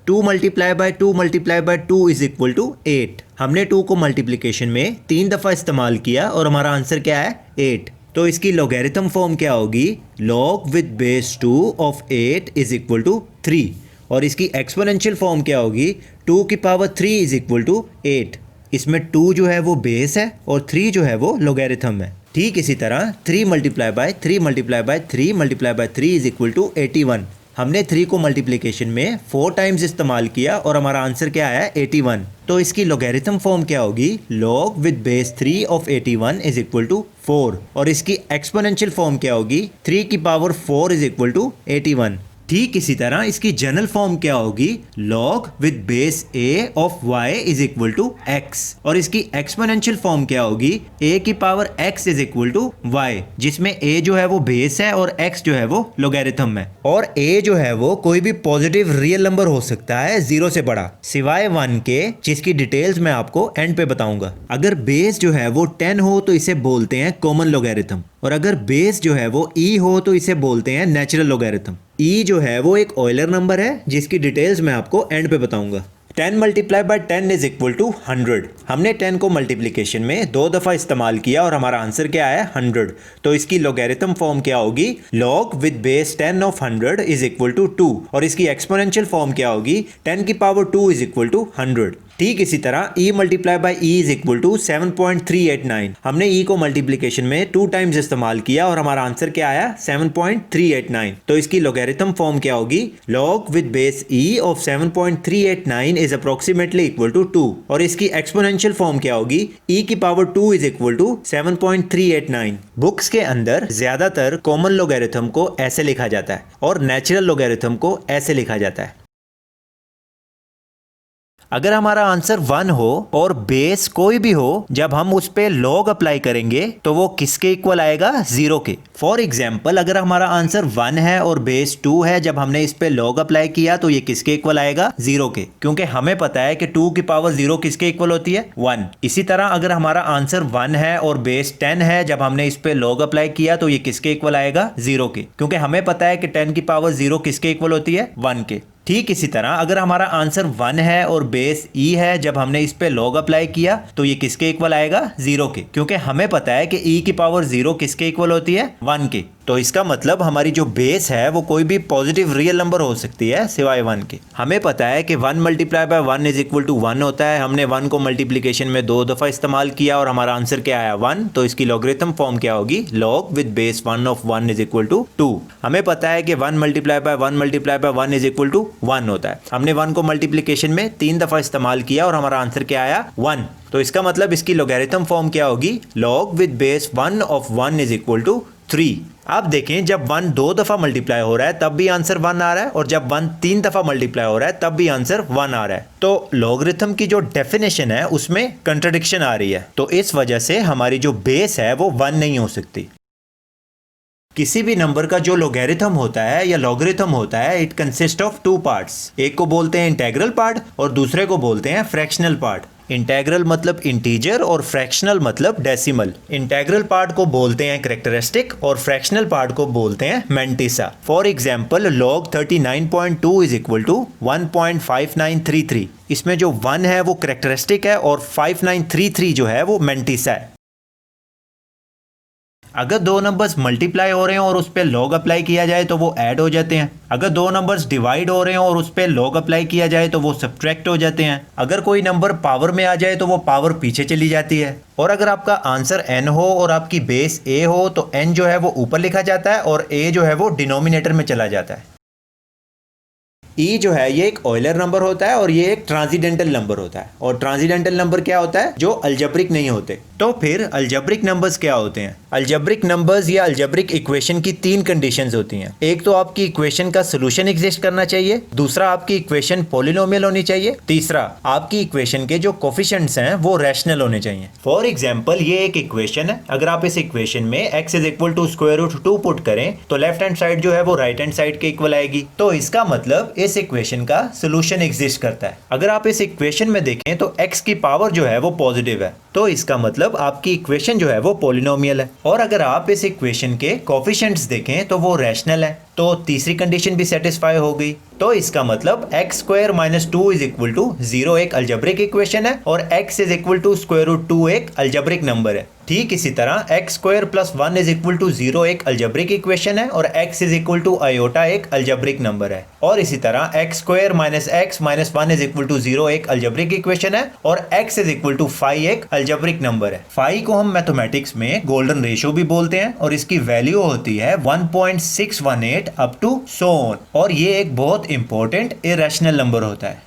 2 multiply by 2 multiply by 2 is equal to 8। हमने 2 को multiplication में 3 दफ़ा इस्तेमाल किया और हमारा आंसर क्या है 8। तो इसकी लॉगरिथम फॉर्म क्या होगी, log with base 2 of 8 is equal to 3। और इसकी एक्सपोनेंशियल फॉर्म क्या होगी, 2 की पावर 3 इज इक्वल टू 8। इसमें 2 जो है वो बेस है और 3 जो है वो लॉगरिथम है। ठीक इसी तरह 3 multiply by 3 multiply by 3 multiply by 3 is equal to 81। हमने 3 को मल्टीप्लिकेशन में 4 टाइम्स इस्तेमाल किया और हमारा आंसर क्या है 81। तो इसकी लॉगरिथम फॉर्म क्या होगी, log with base 3 of 81 is equal to 4। और इसकी एक्सपोनेंशियल फॉर्म क्या होगी, 3 की पावर 4 इज इक्वल टू 81। ठीक इसी तरह इसकी जनरल फॉर्म क्या होगी, log with base a of y is equal to x। और इसकी एक्सपोनेंशियल फॉर्म क्या होगी, a की power x is equal to y, जिसमें a जो है वो बेस है और x जो है वो लॉगरिथम है। और a जो है वो कोई भी पॉजिटिव रियल नंबर हो सकता है 0 से बड़ा, सिवाय 1 के, जिसकी डिटेल्स मैं आपको एंड पे बताऊंगा। अगर बेस जो है वो 10 हो तो इसे बोलते हैं कॉमन लॉगरिथम, और अगर बेस जो है वो e हो तो इसे बोलते हैं नेचुरल लॉगरिथम। e जो है वो एक ऑयलर नंबर है जिसकी डिटेल्स मैं आपको एंड पे बताऊंगा। 10 multiply by 10 is equal to 100। हमने 10 को मल्टीप्लिकेशन में 2 दफ़ा इस्तेमाल किया और हमारा आंसर क्या है 100। तो इसकी लॉगरिथम फॉर्म क्या होगी, log with base 10 of 100 is equal to 2। और इसकी एक्सपोनेंशियल फॉर्म क्या होगी, 10 की पावर 2 इज इक्वल टू 100। ठीक इसी तरह e multiply by e is equal to 7.389। हमने e को मल्टीप्लिकेशन में 2 टाइम्स इस्तेमाल किया और हमारा आंसर क्या आया 7.389। तो इसकी लॉगरिथम फॉर्म क्या होगी, log with base e of 7.389 is approximately equal to 2। और इसकी एक्सपोनेंशियल फॉर्म क्या होगी, e की power 2 is equal to 7.389। Books के अंदर ज्यादातर कॉमन लॉगरिथम को ऐसे लिखा जाता है और नेचुरल लॉगरिथम को ऐसे लिखा जाता है। अगर हमारा आंसर 1 हो और बेस कोई भी हो, जब हम उस पे log अप्लाई करेंगे तो वो किसके इक्वल आएगा, 0 के। फॉर एग्जाम्पल अगर हमारा आंसर 1 है और बेस 2 है, जब हमने इस पे log अप्लाई किया तो ये किसके इक्वल आएगा, 0 के, क्योंकि हमें पता है कि 2 की पावर 0 किसके इक्वल होती है, 1। इसी तरह अगर हमारा आंसर 1 है और बेस 10 है, जब हमने इस पे log अप्लाई किया तो ये किसके इक्वल आएगा, 0 के, क्योंकि हमें पता है कि 10 की पावर 0 किसके इक्वल होती है, 1 के। ठीक इसी तरह अगर हमारा आंसर 1 है और बेस e है, जब हमने इस पे log अप्लाई किया तो ये किसके इक्वल आएगा, 0 के, क्योंकि हमें पता है कि e की पावर 0 किसके इक्वल होती है, 1 के। तो इसका मतलब हमारी जो बेस है वो कोई भी पॉजिटिव रियल नंबर हो सकती है सिवाय 1 के। हमें पता है कि 1 multiply by 1 is equal to 1 होता है। हमने 1 को मल्टीप्लिकेशन में 2 दफ़ा इस्तेमाल किया और हमारा आंसर क्या आया, 1। तो इसकी लॉगरिथम फॉर्म क्या होगी, log with base 1 of 1 is equal to 2। हमें पता है कि 1 multiply by 1 multiply by 1 is equal to 1 होता है। हमने 1 को मल्टीप्लिकेशन में 3 दफ़ा इस्तेमाल किया और हमारा आंसर क्या आया, 1। तो इसका मतलब इसकी लॉगरिथम फॉर्म क्या होगी, log with base 1 of 1 is equal to 3। आप देखें जब 1 2 दफ़ा मल्टीप्लाई हो रहा है तब भी आंसर 1 आ रहा है, और जब 1 3 दफ़ा मल्टीप्लाई हो रहा है तब भी आंसर 1 आ रहा है। तो लॉगरिथम की जो डेफिनेशन है उसमें कंट्राडिक्शन आ रही है, तो इस वजह से हमारी जो बेस है वो 1 नहीं हो सकती। किसी भी नंबर का जो लॉगरिथम होता है या लॉगरिथम होता है, इट कंसिस्ट ऑफ 2 पार्ट्स। एक को बोलते हैं इंटेग्रल पार्ट और दूसरे को बोलते हैं फ्रैक्शनल पार्ट। इंटेग्रल मतलब इंटीजर और फ्रैक्शनल मतलब डेसिमल। इंटेग्रल पार्ट को बोलते हैं कैरेक्टरिस्टिक और फ्रैक्शनल पार्ट को बोलते हैं mantissa. For example log 39.2 is equal to 1.5933। इसमें जो 1 है वो कैरेक्टरिस्टिक है और 5933 जो है वो मैंटिसा है। अगर 2 नंबर्स मल्टीप्लाई हो रहे हैं और उस पर log अप्लाई किया जाए तो वो ऐड हो जाते हैं। अगर 2 नंबर्स डिवाइड हो रहे हैं और उस पर log अप्लाई किया जाए तो वो सब्ट्रैक्ट हो जाते हैं। अगर कोई नंबर पावर में आ जाए तो वो पावर पीछे चली जाती है। और अगर आपका आंसर n हो और आपकी बेस a हो तो n जो है वो ऊपर लिखा जाता है और a जो है वो डिनोमिनेटर में चला जाता है। e जो है ये एक ऑयलर नंबर होता है और ये एक ट्रांसीडेंटल नंबर होता है। और ट्रांसीडेंटल नंबर क्या होता है, जो अलजेब्रिक नहीं होते। तो फिर अलजेब्रिक नंबर्स क्या होते हैं, अलजेब्रिक नंबर्स या अलजेब्रिक इक्वेशन की 3 कंडीशंस होती हैं। एक तो आपकी इक्वेशन का सोल्यूशन एग्जिस्ट करना चाहिए, दूसरा आपकी इक्वेशन पॉलिनोमियल होनी चाहिए, तीसरा आपकी इक्वेशन के जो कोफिशिएंट्स हैं वो रैशनल होने चाहिए। फॉर एग्जांपल ये एक इक्वेशन है, अगर आप इस इक्वेशन में x is equal to square root 2 put करें तो लेफ्ट हैंड साइड जो है वो राइट हैंड साइड के इक्वल आएगी। तो इसका मतलब इस इक्वेशन का सोल्यूशन एग्जिस्ट करता है। अगर आप इस इक्वेशन में देखें तो x की पावर जो है वो पॉजिटिव है, तो इसका मतलब आपकी इक्वेशन जो है वो पॉलिनोमियल है। और अगर आप इस इक्वेशन के कोफिशिएंट्स देखें तो वो रैशनल है, तो तीसरी कंडीशन भी सेटिस्फाई हो गई। तो इसका मतलब x square minus 2 is equal to 0 एक अलजेब्रिक इक्वेशन है और x is equal to square root 2 एक अलजेब्रिक नंबर है। ठीक इसी तरह x square plus 1 is equal to 0 एक अलजेब्रिक इक्वेशन है और x is equal to iota एक अलजेब्रिक नंबर है। और इसी तरह x square minus x minus 1 is equal to 0 एक अलजेब्रिक इक्वेशन है और x इज इक्वल टू 5 एक अलजेब्रिक नंबर है। 5 को हम मैथमेटिक्स में गोल्डन रेशियो भी बोलते हैं और इसकी वैल्यू होती है 1.618 अप टू सो ऑन, और ये एक बहुत इंपॉर्टेंट इरेशनल नंबर होता है।